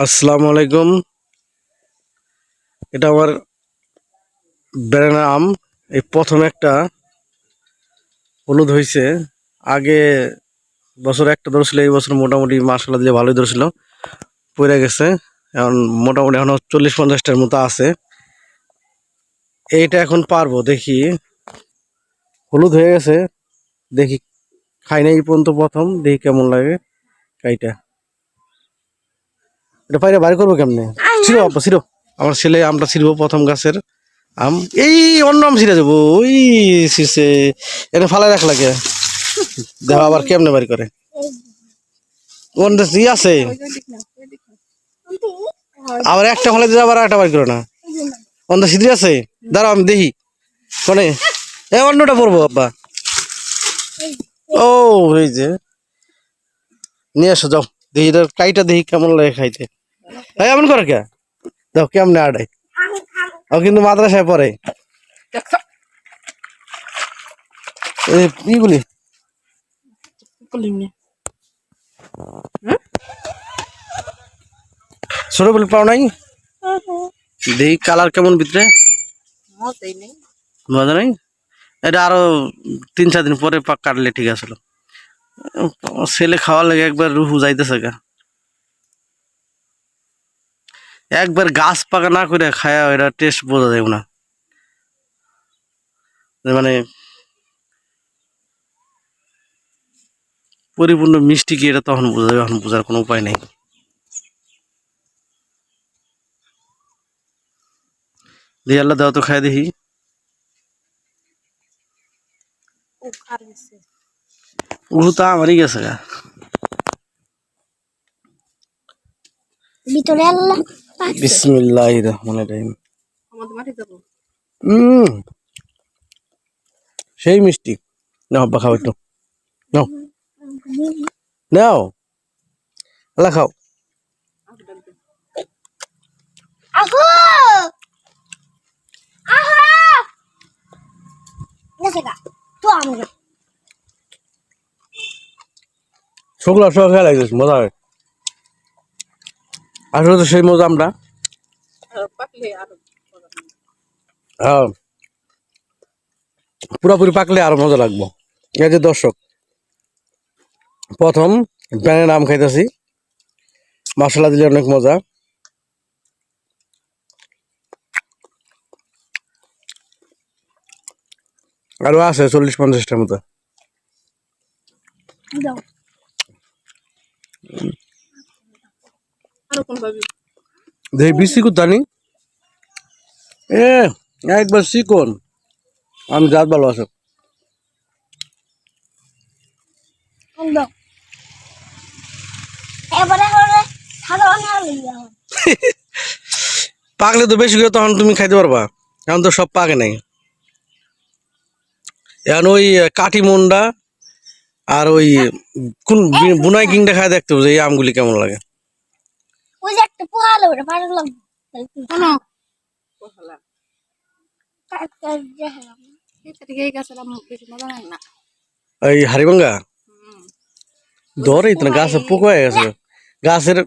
আসসালামু আলাইকুম। এটা আমার বেড়ানা আম। এই প্রথম একটা হলুদ হয়েছে। আগে বছর একটা ধরছিল, এই বছর মোটামুটি মাশাআল্লাহ দিয়ে ভালোই ধরছিল, পড়ে গেছে। এখন মোটামুটি এখনো 40-50টার মতো আছে। এইটা এখন পারবো, দেখি। হলুদ হয়ে গেছে, দেখি। খাই নাই এই পর্যন্ত, প্রথম দেখি কেমন লাগে কাইটা। এটা পাইরে বাড়ি করবো কেমনে? ছিড়ো আব্বা, ছিড়ো। আমার ছেলে আমটা ছিড়বো, প্রথম গাছের আম। এই অন্য আম ছিঁড়ে যাবো, ওই ছিঁড়ছে। এটা ফালাই রাখ লাগে, দেখো আবার কেমনে বাড়ি করে। কোন ই আছে আবার একটা ফলে দিয়ে আবার একটা বাড়ি করে না। অন্য সিদ্ধি আছে, দাঁড়াও আমি দেখি কোনে। এ অন্যটা পড়বো আব্বা। ও এই যে নিয়ে আসো, যাও দেখি এটা কাইটা, দেখি কেমন লাগে খাইতে। এই এমন করে কে, যাও কেমনে আড়াই। ও কিন্তু মাদ্রাসায় পড়ে। ইগুলি ছোট বলে পাও নাই, দেখি কালার কেমন ভিতরে। মজা নাই। এটা আরো 3-4 দিন পরে কাটলে ঠিক আছে। ছেলে খাওয়ার লাগে একবার রুহু যাইতেছে গা। একবার গাছ পাকা না করে খায়া এটা টেস্ট বোঝা যাবে না। মানে পরিপূর্ণ মিষ্টি কি এটা তখন বোঝা যাবে, এখন বোঝার কোনো উপায় নেই। দিয়ে আল্লাহ দাও তো খাই দেখি। উহু তা আমারই গেছে গা। বিসমিল্লাহির রহমানির রহিম। সেই মিষ্টি। নাও আব্বা খাও একটু, নাও নাও, আল্লাহ খাও। শুকলা সহ খেয়া লাগছে, মজা হয়। আসলে তো সেই মজা আমরা। হ্যাঁ, পুরোপুরি পাকলে আরো মজা লাগবো। এই যে দর্শক, প্রথম ব্যাঙের আম খাইতেছি, মশলা দিলে অনেক মজা। আরো আছে 40-50টার মতো। দেখি বিসি কুতানি এ একবার শিকন। আমি জাত ভালো আছে। পাকলে তো বেশি করে তখন তুমি খাইতে পারবা, এখন তো সব পাকে নাই। এখন ওই কাঠি মুন্ডা আর ওই কোন বুনাই কিংটা খাই দেখতে হবে এই আমগুলি কেমন লাগে। এই হারিভাঙ্গা ধরে ইতনা গাছে পোকা হয়ে গেছে গাছের।